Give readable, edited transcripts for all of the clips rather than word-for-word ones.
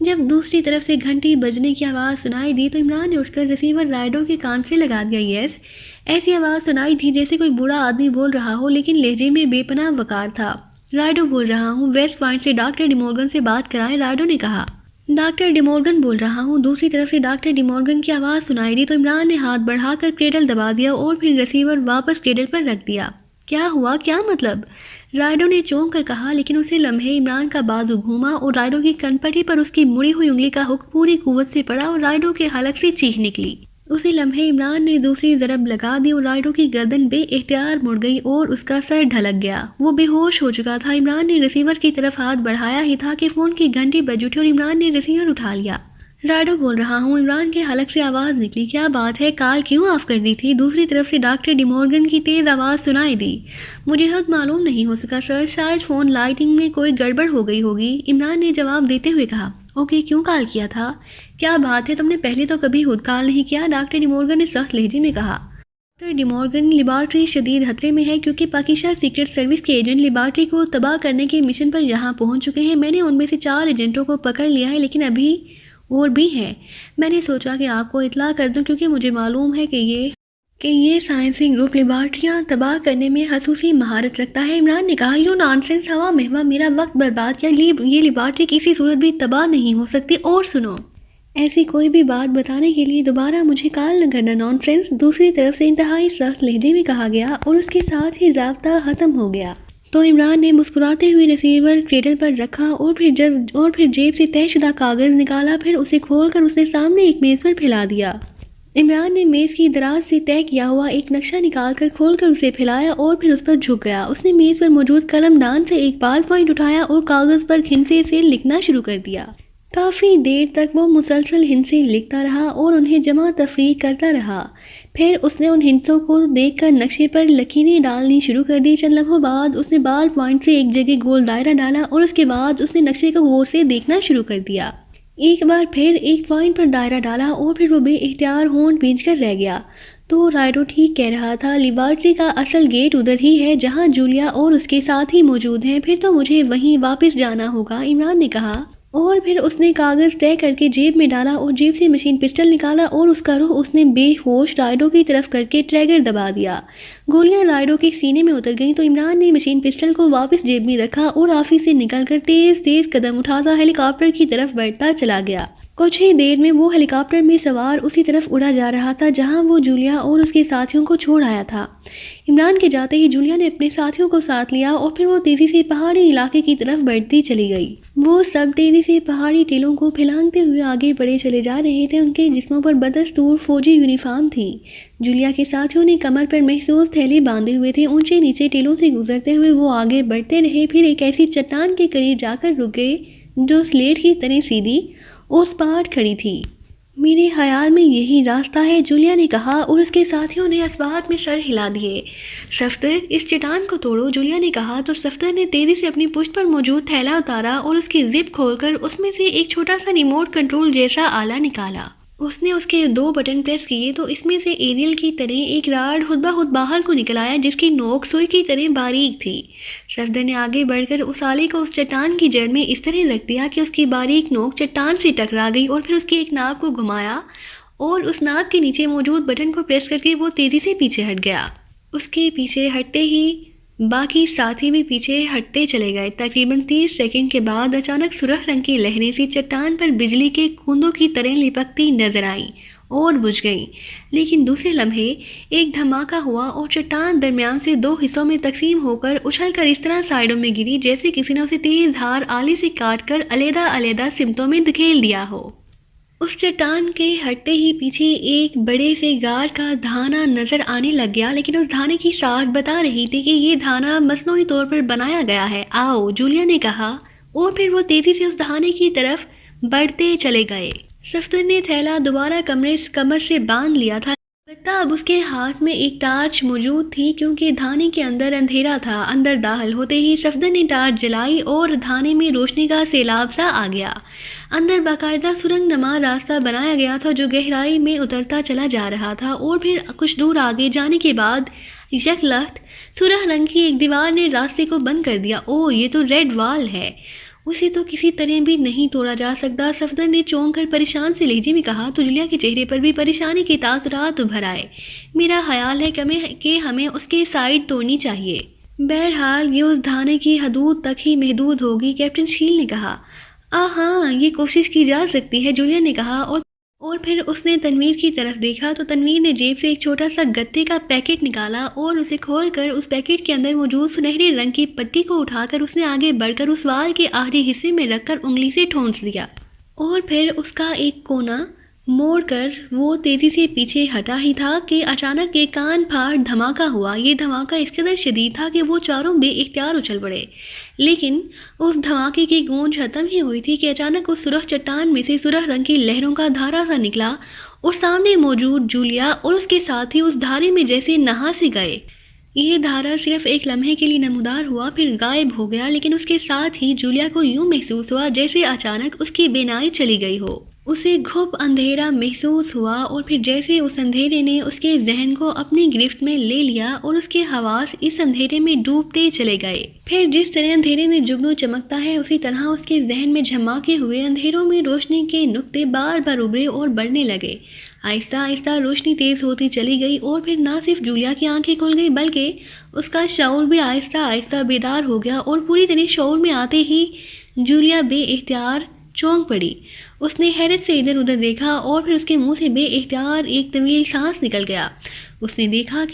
جب دوسری طرف سے گھنٹی بجنے کی آواز سنائی دی تو عمران نے اٹھ کر ریسیور رائڈو کے کان سے لگا دیا۔ یس، ایسی آواز سنائی تھی جیسے کوئی بوڑھا آدمی بول رہا ہو، لیکن لہجے میں بے پناہ وقار تھا۔ رائڈو بول رہا ہوں، ویسٹ پوائنٹ سے ڈاکٹر ڈی مورگن سے بات کرائیں، رائڈو نے کہا۔ ڈاکٹر ڈی مورگن بول رہا ہوں۔ دوسری طرف سے ڈاکٹر ڈی مورگن کی آواز سنائی دی تو عمران نے ہاتھ بڑھا کر کریڈل دبا دیا اور پھر ریسیور واپس کریڈل پر رکھ دیا۔ کیا ہوا؟ کیا مطلب؟ رائڈو نے چونک کر کہا، لیکن اسی لمحے عمران کا بازو گھوما اور رائڈو کی کنپٹی پر اس کی مڑی ہوئی انگلی کا ہک پوری قوت سے پڑا اور رائڈو کے حلق سے چیخ نکلی۔ اسی لمحے عمران نے دوسری ضرب لگا دی اور رائڈو کی گردن بے اختیار مڑ گئی اور اس کا سر ڈھلک گیا۔ وہ بے ہوش ہو چکا تھا۔ عمران نے ریسیور کی طرف ہاتھ بڑھایا ہی تھا کہ فون کی گھنٹی بج اٹھی اور عمران نے ریسیور اٹھا لیا۔ رائڈو بول رہا ہوں، عمران کے حلق سے آواز نکلی، کیا بات ہے، کال کیوں آف کر دی تھی؟ دوسری طرف سے ڈاکٹر ڈی مورگن کی تیز آواز سنائی دی۔ مجھے خود معلوم نہیں ہو سکا سر، شاید فون لائٹنگ میں کوئی گڑبڑ ہو گئی ہوگی، عمران نے جواب دیتے ہوئے کہا۔ اوکے، کیوں کال کیا تھا؟ کیا بات ہے، تم نے پہلے تو کبھی خود کال نہیں کیا، ڈاکٹر ڈی مورگن نے سخت لہجے میں کہا۔ ڈاکٹر ڈی مورگن، لیبارٹری شدید خطرے میں ہے کیونکہ پاکستان سیکرٹ سروس کے ایجنٹ لیبارٹری کو تباہ کرنے کے مشن پر یہاں پہنچ چکے ہیں۔ میں نے ان میں سے 4 ایجنٹوں کو پکڑ لیا ہے، لیکن ابھی اور بھی ہیں۔ میں نے سوچا کہ آپ کو اطلاع کر دوں کیونکہ مجھے معلوم ہے کہ یہ سائنسی گروپ لیبارٹریاں تباہ کرنے میں خصوصی مہارت رکھتا ہے۔ عمران نے کہا، یوں نانسنس، ہوا محوا میرا وقت برباد کیا، یہ لیبارٹری کسی صورت بھی تباہ نہیں ہو سکتی، اور سنو، ایسی کوئی بھی بات بتانے کے لیے دوبارہ مجھے کال نہ کرنا، نانسنس، دوسری طرف سے انتہائی سخت لہجے میں کہا گیا اور اس کے ساتھ ہی رابطہ ختم ہو گیا۔ تو عمران نے مسکراتے ہوئے ریسیور کریڈل پر رکھا اور پھر جیب سے طے شدہ کاغذ نکالا، پھر اسے کھول کر اسے سامنے ایک میز پر پھیلا دیا۔ عمران نے میز کی دراز سے طے کیا ہوا ایک نقشہ نکال کر کھول کر اسے پھیلایا اور پھر اس پر جھک گیا۔ اس نے میز پر موجود قلم دان سے ایک بال پوائنٹ اٹھایا اور کاغذ پر کھنسے سے لکھنا شروع کر دیا۔ کافی دیر تک وہ مسلسل ہندسے لکھتا رہا اور انہیں جمع تفریق کرتا رہا۔ پھر اس نے ان ہندسوں کو دیکھ کر نقشے پر لکیریں ڈالنی شروع کر دی۔ چند لمحوں بعد اس نے بال پوائنٹ سے ایک جگہ گول دائرہ ڈالا اور اس کے بعد اس نے نقشے کو غور سے دیکھنا شروع کر دیا۔ ایک بار پھر ایک پوائنٹ پر دائرہ ڈالا اور پھر وہ بے اختیار ہونٹ بھینچ کر رہ گیا۔ تو رائڈو ٹھیک کہہ رہا تھا، لیبارٹری کا اصل گیٹ ادھر ہی ہے جہاں جولیا اور اس کے ساتھی موجود ہیں، پھر تو مجھے وہیں واپس جانا ہوگا، عمران نے کہا۔ اور پھر اس نے کاغذ طے کر کے جیب میں ڈالا اور جیب سے مشین پسٹل نکالا اور اس کا رخ اس نے بے ہوش رائڈو کی طرف کر کے ٹریگر دبا دیا۔ گولیاں رائڈو کے سینے میں اتر گئیں تو عمران نے مشین پسٹل کو واپس جیب میں رکھا اور آفس سے نکل کر تیز تیز قدم اٹھاتا ہیلی کاپٹر کی طرف بڑھتا چلا گیا۔ کچھ ہی دیر میں وہ ہیلی کاپٹر میں سوار اسی طرف اڑا جا رہا تھا جہاں وہ جولیا اور اس کے ساتھیوں کو چھوڑ آیا تھا۔ عمران کے جاتے ہی جولیا نے اپنے ساتھیوں کو ساتھ لیا اور پھر وہ تیزی سے پہاڑی علاقے کی طرف بڑھتی چلی گئی۔ وہ سب تیزی سے پہاڑی ٹیلوں کو پھیلانگتے ہوئے آگے بڑھے چلے جا رہے تھے۔ ان کے جسموں پر بدستور فوجی یونیفارم تھی۔ جولیا کے ساتھیوں نے کمر پر محسوس تھیلے باندھے ہوئے تھے۔ اونچے نیچے ٹیلوں سے گزرتے ہوئے وہ آگے بڑھتے رہے، پھر ایک ایسی چٹان کے قریب جا کر رکے جو سلیٹ کی طرح سیدھی اور سپاٹ کھڑی تھی۔ میرے خیال میں یہی راستہ ہے، جولیا نے کہا اور اس کے ساتھیوں نے اسبات میں سر ہلا دیے۔ صفدر، اس چٹان کو توڑو، جولیا نے کہا تو صفدر نے تیزی سے اپنی پشت پر موجود تھیلا اتارا اور اس کی زپ کھول کر اس میں سے ایک چھوٹا سا ریموٹ کنٹرول جیسا آلہ نکالا۔ اس نے اس کے 2 بٹن پریس کیے تو اس میں سے ایریل کی طرح ایک راڈ خود بخود باہر کو نکل آیا جس کی نوک سوئی کی طرح باریک تھی۔ صفدر نے آگے بڑھ کر اس آلے کو اس چٹان کی جڑ میں اس طرح رکھ دیا کہ اس کی باریک نوک چٹان سے ٹکرا گئی اور پھر اس کی ایک ناک کو گھمایا اور اس ناک کے نیچے موجود بٹن کو پریس کر کے وہ تیزی سے پیچھے ہٹ گیا۔ اس کے پیچھے ہٹتے ہی باقی ساتھی بھی پیچھے ہٹتے چلے گئے۔ تقریباً 30 سیکنڈ کے بعد اچانک سرخ رنگ کی لہریں سی چٹان پر بجلی کے کوندوں کی طرح لپکتی نظر آئیں اور بجھ گئیں، لیکن دوسرے لمحے ایک دھماکہ ہوا اور چٹان درمیان سے 2 حصوں میں تقسیم ہو کر اچھل کر اس طرح سائڈوں میں گری جیسے کسی نے اسے تیز دھار آلے سے کاٹ کر علیحدہ علیحدہ سمتوں میں دھکیل دیا ہو۔ اس چٹان کے ہٹتے ہی پیچھے ایک بڑے سے غار کا دھانا نظر آنے لگ گیا، لیکن اس دھانے کی ساکھ بتا رہی تھی کہ یہ دھانا مصنوعی طور پر بنایا گیا ہے۔ آؤ، جولیا نے کہا اور پھر وہ تیزی سے اس دھانے کی طرف بڑھتے چلے گئے۔ صفدر نے تھیلا دوبارہ کمر سے باندھ لیا تھا، البتہ اب اس کے ہاتھ میں ایک ٹارچ موجود تھی کیونکہ دھانے کے اندر اندھیرا تھا۔ اندر داخل ہوتے ہی صفدر نے ٹارچ جلائی اور دھانے میں روشنی کا سیلاب سا آ گیا۔ اندر باقاعدہ سرنگ نما راستہ بنایا گیا تھا جو گہرائی میں اترتا چلا جا رہا تھا اور پھر کچھ دور آگے جانے کے بعد یک لخت سرخ رنگ کی ایک دیوار نے راستے کو بند کر دیا۔ اوہ، یہ تو ریڈ وال ہے، اسے تو کسی طرح بھی نہیں توڑا جا سکتا، صفدر نے چونک کر پریشان سے لہجے میں کہا تو جولیا کے چہرے پر بھی پریشانی کے تاثرات ابھر آئے۔ میرا خیال ہے کہ ہمیں اس کے سائڈ توڑنی چاہیے۔ بہرحال یہ اس دھانے کی حدود تک ہی محدود ہوگی، کیپٹن شیل نے کہا۔ ہاں یہ کوشش کی جا سکتی ہے، جولیا نے کہا، اور پھر اس نے تنویر کی طرف دیکھا تو تنویر نے جیب سے ایک چھوٹا سا گتے کا پیکٹ نکالا اور اسے کھول کر اس پیکٹ کے اندر موجود سنہرے رنگ کی پٹی کو اٹھا کر اس نے آگے بڑھ کر اس وال کے آخری حصے میں رکھ کر انگلی سے ٹھونس دیا اور پھر اس کا ایک کونا موڑ کر وہ تیزی سے پیچھے ہٹا ہی تھا کہ اچانک ایک کان پھاڑ دھماکہ ہوا۔ یہ دھماکہ اس قدر شدید تھا کہ وہ چاروں بے اختیار اچھل پڑے، لیکن اس دھماکے کی گونج ختم ہی ہوئی تھی کہ اچانک اس سرخ چٹان میں سے سرخ رنگ کی لہروں کا دھارا سا نکلا اور سامنے موجود جولیا اور اس کے ساتھی اس دھارے میں جیسے نہا سے گئے۔ یہ دھارا صرف ایک لمحے کے لیے نمودار ہوا، پھر غائب ہو گیا، لیکن اس کے ساتھ ہی جولیا کو یوں محسوس ہوا جیسے اچانک اس کی بینائی چلی گئی ہو۔ اسے گھپ اندھیرا محسوس ہوا اور پھر جیسے اس اندھیرے نے اس کے ذہن کو اپنی گرفت میں لے لیا اور اس کے حواس اس اندھیرے میں ڈوبتے چلے گئے۔ پھر جس طرح اندھیرے میں جگنو چمکتا ہے، اسی طرح اس کے ذہن میں جھماکے ہوئے اندھیروں میں روشنی کے نقطے بار بار ابھرے اور بڑھنے لگے۔ آہستہ آہستہ روشنی تیز ہوتی چلی گئی اور پھر نہ صرف جولیا کی آنکھیں کھل گئی بلکہ اس کا شعور بھی آہستہ آہستہ بیدار ہو گیا اور پوری طرح شعور میں آتے ہی جولیا بے اختیار چونک پڑی۔ اس نے حیرت سے ادھر ادھر دیکھا اور پھر اس کے منہ سے بے اختیار ایک طویل سانس نکل گیا۔ اس نے دیکھا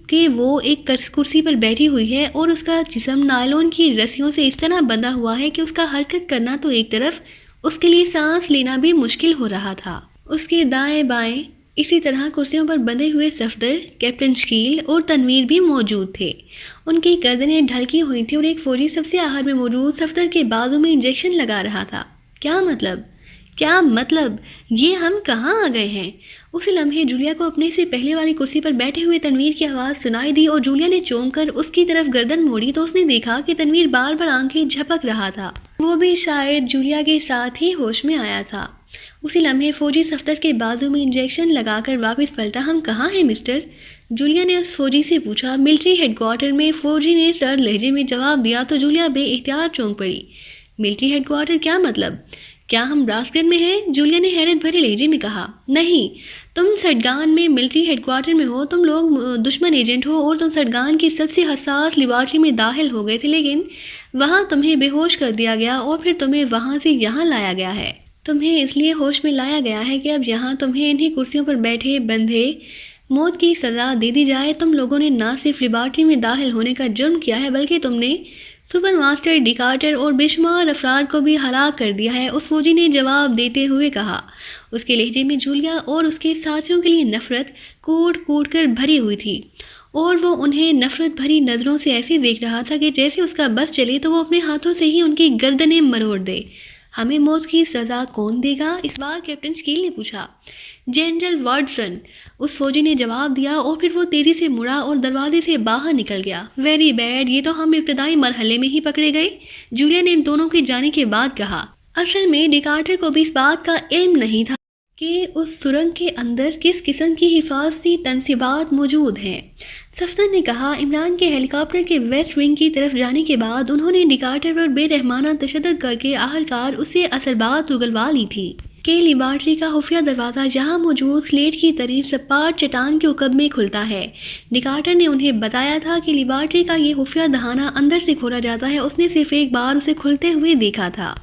کہ وہ ایک کرسی پر بیٹھی ہوئی ہے اور اس کا جسم نائلون کی رسیوں سے اس طرح بندھا ہوا ہے کہ اس کا حرکت کرنا تو ایک طرف، اس کے لیے سانس لینا بھی مشکل ہو رہا تھا۔ اس کے دائیں بائیں اسی طرح کرسیوں پر بندھے ہوئے صفدر، کیپٹن شکیل اور تنویر بھی موجود تھے۔ ان کی گردنیں ڈھلکی ہوئی تھی اور ایک فوجی سب سے آخر میں موجود صفدر کے بازو میں انجیکشن لگا رہا تھا۔ کیا مطلب یہ ہم کہاں آ گئے ہیں؟ اسی لمحے جولیا کو اپنے سے پہلے والی کرسی پر بیٹھے ہوئے تنویر کی آواز سنائی دی اور جولیا نے چونک کر اس کی طرف گردن موڑی تو اس نے دیکھا کہ تنویر بار بار آنکھیں جھپک رہا تھا۔ وہ بھی شاید جولیا کے ساتھ ہی ہوش میں آیا تھا۔ اسی لمحے فوجی صفدر کے بازو میں انجیکشن لگا کر واپس پلٹا۔ ہم کہاں ہیں مسٹر؟ جولیا نے اس فوجی سے پوچھا۔ ملٹری ہیڈ کوارٹر میں، فوجی نے سرد لہجے میں جواب دیا تو جولیا بے اختیار چونک پڑی۔ ملٹری ہیڈ کوارٹر کیا مطلب؟ کیا ہم راسگن میں ہیں؟ جولیا نے حیرت بھرے لہجے میں کہا۔ نہیں، تم سٹگان میں ملٹری ہیڈ کوارٹر میں ہو، تم لوگ دشمن ایجنٹ ہو اور تم سٹگان کی سب سے حساس لیبارٹری میں داخل ہو گئے تھے، لیکن وہاں تمہیں بے ہوش کر دیا گیا اور پھر تمہیں وہاں سے یہاں لایا گیا ہے۔ تمہیں اس لیے ہوش میں لایا گیا ہے کہ اب یہاں تمہیں انہی کرسیوں پر بیٹھے بندھے موت کی سزا دے دی جائے۔ تم لوگوں نے نہ صرف لیبارٹری میں داخل ہونے کا جرم کیا ہے بلکہ تم نے سپر ماسٹر ڈیکارٹر اور بے شمار افراد کو بھی ہلاک کر دیا ہے، اس فوجی نے جواب دیتے ہوئے کہا۔ اس کے لہجے میں جولیا اور اس کے ساتھیوں کے لیے نفرت کوٹ کوٹ کر بھری ہوئی تھی اور وہ انہیں نفرت بھری نظروں سے ایسے دیکھ رہا تھا کہ جیسے اس کا بس چلے تو وہ اپنے ہاتھوں سے ہی ان کی گردنیں مروڑ دے۔ ہمیں موت کی سزا کون دے گا؟ اس بار کیپٹن شکیل نے پوچھا۔ جنرل واٹسن، اس فوجی نے جواب دیا اور پھر وہ تیزی سے مڑا اور دروازے سے باہر نکل گیا۔ ویری بیڈ، یہ تو ہم ابتدائی مرحلے میں ہی پکڑے گئے، جولیا نے ان دونوں کے جانے کے بعد کہا۔ اصل میں ڈیکارٹر کو بھی اس بات کا علم نہیں تھا کہ اس سرنگ کے اندر کس قسم کی حفاظتی تنصیبات موجود ہیں۔ صفدر نے کہا۔ عمران کے ہیلی کاپٹر کے ویسٹ ونگ کی طرف جانے کے بعد انہوں نے ڈیکارٹر پر بے رحمانہ تشدد کر کے آخرکار اس سے اصل بات اگلوا لی تھی کہ لیبارٹری کا خفیہ دروازہ جہاں موجود سلیٹ کی طرح سپاٹ چٹان کے عقب میں کھلتا ہے۔ ڈیکارٹر نے انہیں بتایا تھا کہ لیبارٹری کا یہ خفیہ دہانہ اندر سے کھولا جاتا ہے۔ اس نے صرف ایک بار اسے کھلتے ہوئے دیکھا تھا۔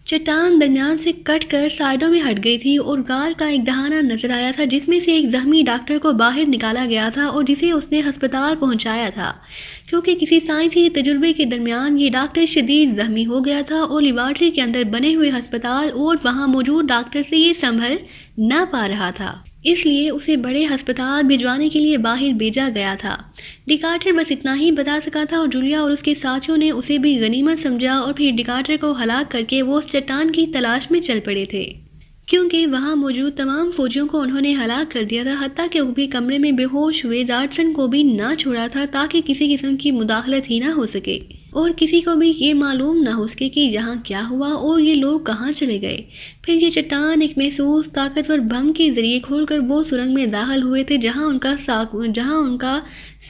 چٹان درمیان سے کٹ کر سائڈوں میں ہٹ گئی تھی اور غار کا ایک دہانہ نظر آیا تھا جس میں سے ایک زخمی ڈاکٹر کو باہر نکالا گیا تھا اور جسے اس نے ہسپتال پہنچایا تھا، کیونکہ کسی سائنسی تجربے کے درمیان یہ ڈاکٹر شدید زخمی ہو گیا تھا اور لیبارٹری کے اندر بنے ہوئے ہسپتال اور وہاں موجود ڈاکٹر سے یہ سنبھل نہ پا رہا تھا، اس لیے اسے بڑے ہسپتال بھجوانے کے لیے باہر بھیجا گیا تھا۔ ڈیکارٹر بس اتنا ہی بتا سکا تھا اور جولیا اور اس کے ساتھیوں نے اسے بھی غنیمت سمجھا اور پھر ڈیکارٹر کو ہلاک کر کے وہ اس چٹان کی تلاش میں چل پڑے تھے، کیونکہ وہاں موجود تمام فوجیوں کو انہوں نے ہلاک کر دیا تھا، حتیٰ کہ اوپری کمرے میں بے ہوش ہوئے راٹسن کو بھی نہ چھوڑا تھا تاکہ کسی قسم کی مداخلت ہی نہ ہو سکے۔ اور کسی کو بھی یہ معلوم نہ ہو سکے کہ یہاں کیا ہوا اور یہ لوگ کہاں چلے گئے۔ پھر یہ چٹان ایک محسوس طاقتور بم کے ذریعے کھول کر وہ سرنگ میں داخل ہوئے تھے جہاں ان کا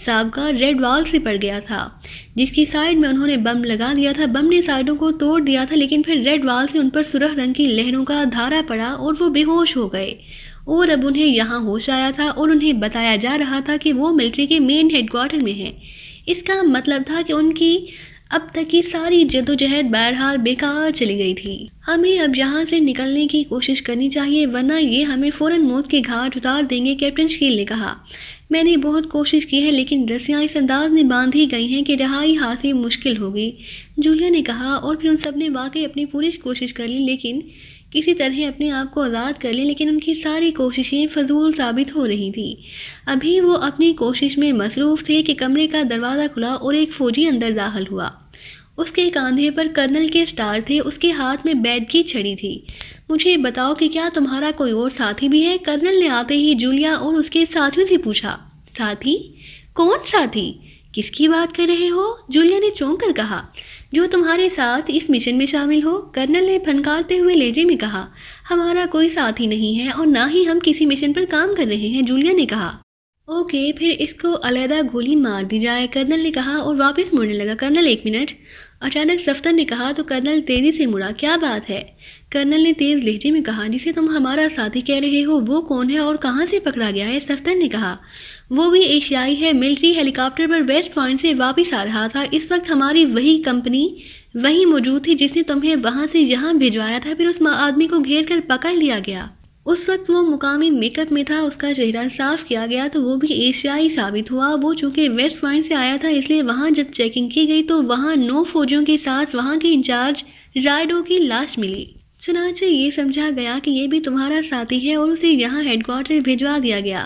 سابقہ ریڈ وال سے پڑ گیا تھا، جس کی سائیڈ میں انہوں نے بم لگا دیا تھا۔ بم نے سائیڈوں کو توڑ دیا تھا، لیکن پھر ریڈ وال سے ان پر سرخ رنگ کی لہروں کا دھارا پڑا اور وہ بے ہوش ہو گئے، اور اب انہیں یہاں ہوش آیا تھا اور انہیں بتایا جا رہا تھا کہ وہ ملٹری کے مین ہیڈ کوارٹر میں ہیں۔ اس کا مطلب تھا کہ ان کی اب تک کی ساری جدوجہد بہرحال بیکار چلی گئی تھی۔ ہمیں اب یہاں سے نکلنے کی کوشش کرنی چاہیے، ورنہ یہ ہمیں فوراً موت کے گھاٹ اتار دیں گے، کیپٹن شکیل نے کہا۔ میں نے بہت کوشش کی ہے، لیکن رسیاں اس انداز میں باندھی گئی ہیں کہ رہائی حاصل مشکل ہوگی، جولیا نے کہا۔ اور پھر ان سب نے واقعی اپنی پوری کوشش کر لی، لیکن کسی طرح اپنے آپ کو آزاد کر لیں، لیکن ان کی ساری کوششیں فضول ثابت ہو رہی تھیں۔ ابھی وہ اپنی کوشش میں مصروف تھے کہ کمرے کا دروازہ کھلا اور ایک فوجی اندر داخل ہوا۔ اس کے کاندھے پر کرنل کے سٹار تھے، اس کے ہاتھ میں بیٹ کی چھڑی تھی۔ مجھے بتاؤ کہ کیا تمہارا کوئی اور ساتھی بھی ہے؟ کرنل نے آتے ہی جولیا اور اس کے ساتھیوں سے پوچھا۔ ساتھی؟ کون ساتھی؟ کس کی بات کر رہے ہو؟ جولیا نے چونک کر کہا۔ جو تمہارے ساتھ اس مشن میں شامل ہو، کرنل نے پھنکارتے ہوئے لہجے میں کہا۔ ہمارا کوئی ساتھی نہیں ہے اور نہ ہی ہم کسی مشن پر کام کر رہے ہیں، جولیا نے کہا۔ اوکے، پھر اس کو علیحدہ گولی مار دی جائے، کرنل نے کہا اور واپس مڑنے لگا۔ کرنل ایک منٹ، اچانک سفتر نے کہا تو کرنل تیزی سے مڑا۔ کیا بات ہے؟ کرنل نے تیز لہجے میں کہا۔ جسے تم ہمارا ساتھی کہہ رہے ہو وہ کون ہے اور کہاں سے پکڑا گیا ہے؟ سفتر نے کہا۔ وہ بھی ایشیائی ہے، ملٹری ہیلی کاپٹر پر ویسٹ پوائنٹ سے واپس آ رہا تھا۔ اس وقت ہماری وہی کمپنی وہی موجود تھی جس نے تمہیں وہاں سے یہاں بھجوایا تھا، پھر اس آدمی کو گھیر کر پکڑ لیا گیا۔ اس وقت وہ مقامی میک اپ میں تھا، اس کا چہرہ صاف کیا گیا تو وہ بھی ایشیائی ثابت ہوا۔ وہ چونکہ ویسٹ پوائنٹ سے آیا تھا، اس لیے وہاں جب چیکنگ کی گئی تو وہاں 9 فوجیوں کے ساتھ وہاں کے انچارج رائڈو کی لاش ملی۔ چنانچہ یہ سمجھا گیا کہ یہ بھی تمہارا ساتھی ہے اور اسے یہاں ہیڈ کوارٹر بھجوا دیا گیا۔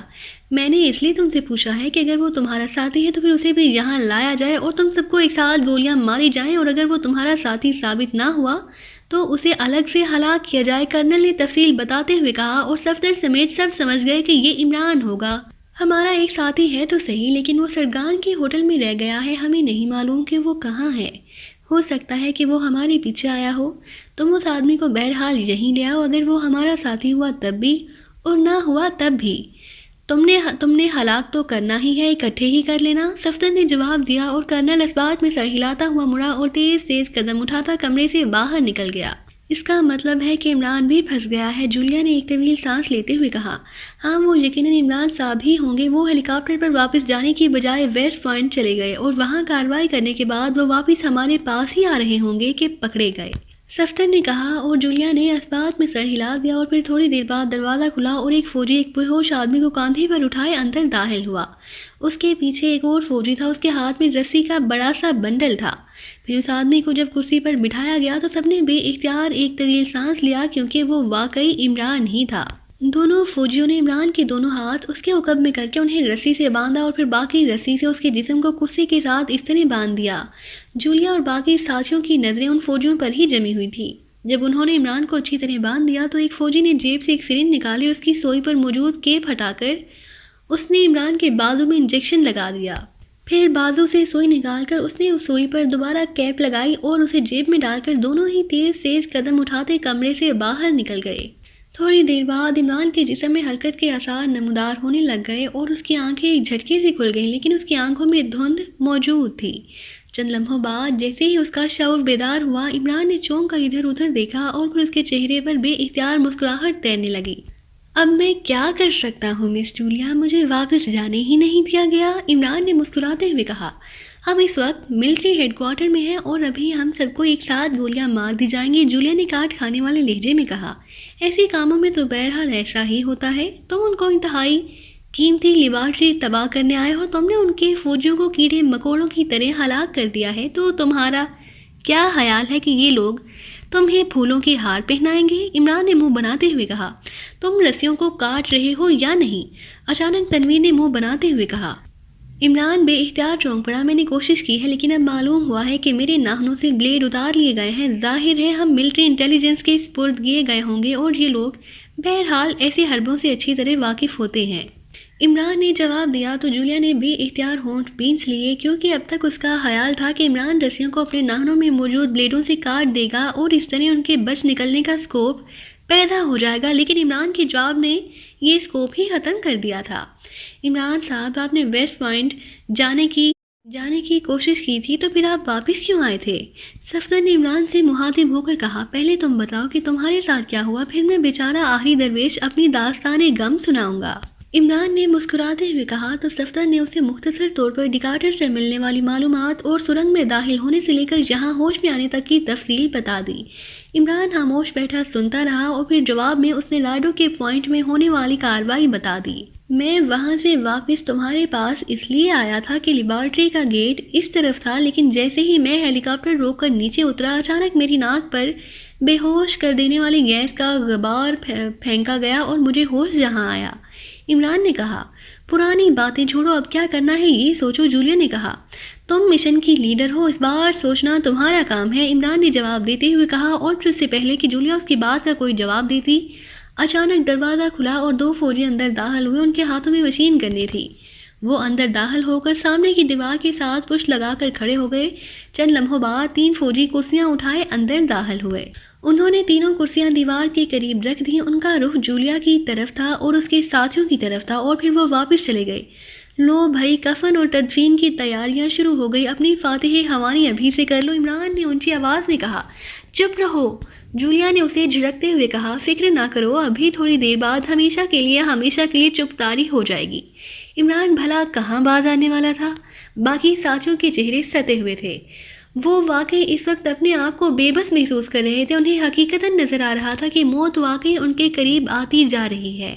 میں نے اس لیے تم سے پوچھا ہے کہ اگر وہ تمہارا ساتھی ہے تو پھر اسے بھی یہاں لایا جائے اور تم سب کو ایک ساتھ گولیاں ماری جائیں، اور اگر وہ تمہارا ساتھی ثابت نہ ہوا تو اسے الگ سے ہلاک کیا جائے، کرنل نے تفصیل بتاتے ہوئے کہا۔ اور صفدر سمیت سب سمجھ گئے کہ یہ عمران ہوگا۔ ہمارا ایک ساتھی ہے تو صحیح، لیکن وہ سرگان کے ہوٹل میں رہ گیا ہے، ہمیں نہیں معلوم کہ وہ کہاں ہے۔ ہو سکتا ہے کہ وہ ہمارے پیچھے آیا ہو۔ تم اس آدمی کو بہرحال یہیں لے آؤ، اگر وہ ہمارا ساتھی ہوا تب بھی اور نہ ہوا تب بھی۔ تم نے ہلاک تو کرنا ہی ہے، اکٹھے ہی کر لینا، صفدر نے جواب دیا۔ اور کرنل اس بات میں سر ہلاتا ہوا مڑا اور تیز تیز قدم اٹھاتا کمرے سے باہر نکل گیا۔ اس کا مطلب ہے کہ عمران بھی پھنس گیا ہے، جولیا نے ایک طویل سانس لیتے ہوئے کہا۔ ہاں، وہ یقیناً عمران صاحب ہی ہوں گے۔ وہ ہیلی کاپٹر پر واپس جانے کی بجائے ویسٹ پوائنٹ چلے گئے اور وہاں کارروائی کرنے کے بعد وہ واپس ہمارے پاس ہی آ رہے ہوں گے کہ پکڑے گئے، صفدر نے کہا۔ اور جولیا نے اس بات میں سر ہلا دیا اور پھر تھوڑی دیر بعد دروازہ کھلا اور ایک فوجی ایک بے ہوش آدمی کو کاندھے پر اٹھائے اندر داخل ہوا۔ اس کے پیچھے ایک اور فوجی تھا، اس کے ہاتھ میں رسی کا بڑا سا بنڈل تھا۔ پھر اس آدمی کو جب کرسی پر بٹھایا گیا تو سب نے بے اختیار ایک طویل سانس لیا، کیونکہ وہ واقعی عمران ہی تھا۔ دونوں فوجیوں نے عمران کے دونوں ہاتھ اس کے عقب میں کر کے انہیں رسی سے باندھا اور پھر باقی رسی سے اس کے جسم کو کرسی کے ساتھ اس طرح باندھ دیا۔ جولیا اور باقی ساتھیوں کی نظریں ان فوجیوں پر ہی جمی ہوئی تھی۔ جب انہوں نے عمران کو اچھی طرح باندھ دیا تو ایک فوجی نے جیب سے ایک سرنج نکالی اور اس کی سوئی پر موجود کیپ ہٹا کر اس نے عمران کے بازو میں انجیکشن لگا دیا۔ پھر بازو سے سوئی نکال کر اس نے اس سوئی پر دوبارہ کیپ لگائی اور اسے جیب میں ڈال کر دونوں ہی تیز تیز قدم اٹھاتے کمرے سے باہر نکل گئے۔ تھوڑی دیر بعد عمران کے جسم میں حرکت کے آثار نمودار ہونے لگ گئے اور اس کی آنکھیں ایک جھٹکے سے کھل گئیں، لیکن اس کی آنکھوں میں دھند موجود تھی۔ چند لمحوں بعد جیسے ہی اس کا شعور بیدار ہوا، عمران نے چونک کر ادھر ادھر دیکھا اور پھر اس کے چہرے پر بے اختیار مسکراہٹ تیرنے لگی۔ اب میں کیا کر سکتا ہوں مس جولیا، مجھے واپس جانے ہی نہیں دیا گیا، عمران نے مسکراتے ہوئے کہا۔ ہم اس وقت ملٹری ہیڈ کوارٹر میں ہیں اور ابھی ہم سب کو ایک ساتھ گولیاں مار دی جائیں گی، جولیا نے کاٹ کھانے والے لہجے میں کہا۔ ایسے کاموں میں تو بہرحال ایسا ہی ہوتا ہے، تم ان کو انتہائی قیمتی لیبارٹری تباہ کرنے آئے ہو، تم نے ان کے فوجیوں کو کیڑے مکوڑوں کی طرح ہلاک کر دیا ہے، تو تمہارا کیا خیال ہے کہ یہ لوگ تمہیں پھولوں کے ہار پہنائیں گے؟ عمران نے منہ بناتے ہوئے کہا۔ تم رسیوں کو کاٹ رہے ہو یا نہیں؟ اچانک تنویر نے منہ بناتے ہوئے کہا۔ عمران بے اختیار چونک پڑا۔ میں نے کوشش کی ہے، لیکن اب معلوم ہوا ہے کہ میرے ناخنوں سے بلیڈ اتار لیے گئے ہیں۔ ظاہر ہے ہم ملٹری انٹیلیجنس کے سپرد کیے گئے ہوں گے اور یہ لوگ بہرحال ایسے حربوں سے اچھی طرح واقف ہوتے ہیں۔ عمران نے جواب دیا تو جولیا نے بے اختیار ہونٹ بھینچ لیے، کیونکہ اب تک اس کا خیال تھا کہ عمران رسیوں کو اپنے ناخنوں میں موجود بلیڈوں سے کاٹ دے گا اور اس طرح ان کے بچ نکلنے کا اسکوپ پیدا ہو جائے گا، لیکن عمران کے جواب نے یہ اسکوپ ہی ختم کر دیا تھا۔ عمران صاحب، آپ نے ویسٹ پوائنٹ جانے کی کوشش کی تھی، تو پھر آپ واپس کیوں آئے تھے؟ صفدر نے عمران سے مخاطب ہو کر کہا، پہلے تم بتاؤ کہ تمہارے ساتھ کیا ہوا، پھر میں بیچارہ آخری درویش اپنی داستان غم سناؤں گا۔ عمران نے مسکراتے ہوئے کہا تو صفدر نے اسے مختصر طور پر ڈکارٹر سے ملنے والی معلومات اور سرنگ میں داخل ہونے سے لے کر یہاں ہوش میں آنے تک کی تفصیل بتا دی۔ عمران خاموش بیٹھا سنتا رہا اور پھر جواب میں اس نے لاڈو کے پوائنٹ میں ہونے والی کارروائی بتا دی۔ میں وہاں سے واپس تمہارے پاس اس لیے آیا تھا کہ لیبارٹری کا گیٹ اس طرف تھا، لیکن جیسے ہی میں ہیلی کاپٹر روک کر نیچے اترا، اچانک میری ناک پر بے ہوش کر دینے والی گیس کا غبار پھینکا گیا اور مجھے ہوش جہاں آیا۔ عمران نے کہا، پرانی باتیں چھوڑو، اب کیا کرنا ہے یہ سوچو۔ جولیا نے کہا، تم مشن کی لیڈر ہو، اس بار سوچنا تمہارا کام ہے۔ عمران نے جواب دیتے ہوئے کہا، اور پھر اس سے پہلے کہ جولیا اس کی بات کا کوئی جواب دیتی، اچانک دروازہ کھلا اور دو فوجی اندر داخل ہوئے۔ ان کے ہاتھوں میں مشین گنیں تھی۔ وہ اندر داخل ہو کر سامنے کی دیوار کے ساتھ پشت لگا کر کھڑے ہو گئے۔ چند لمحوں بعد 3 فوجی کرسیاں اٹھائے اندر داخل ہوئے۔ انہوں نے تینوں کرسیاں دیوار کے قریب رکھ دیں۔ ان کا رخ جولیا کی طرف تھا اور اس کے ساتھیوں کی طرف تھا، اور پھر وہ واپس چلے گئے۔ لو بھائی، کفن اور تدفین کی تیاریاں شروع ہو گئی، اپنی فاتح خوانی ابھی سے کر لو۔ عمران نے اونچی آواز میں کہا، چپ رہو۔ جولیا نے اسے جھڑکتے ہوئے کہا، فکر نہ کرو، ابھی تھوڑی دیر بعد ہمیشہ کے لیے چپ تاری ہو جائے گی۔ عمران بھلا کہاں باز آنے والا تھا؟ باقی ساتھیوں کے چہرے ستے ہوئے تھے۔ وہ واقعی اس وقت اپنے آپ کو بے بس محسوس کر رہے تھے۔ انہیں حقیقتاً نظر آ رہا تھا کہ موت واقعی ان کے قریب آتی جا رہی ہے۔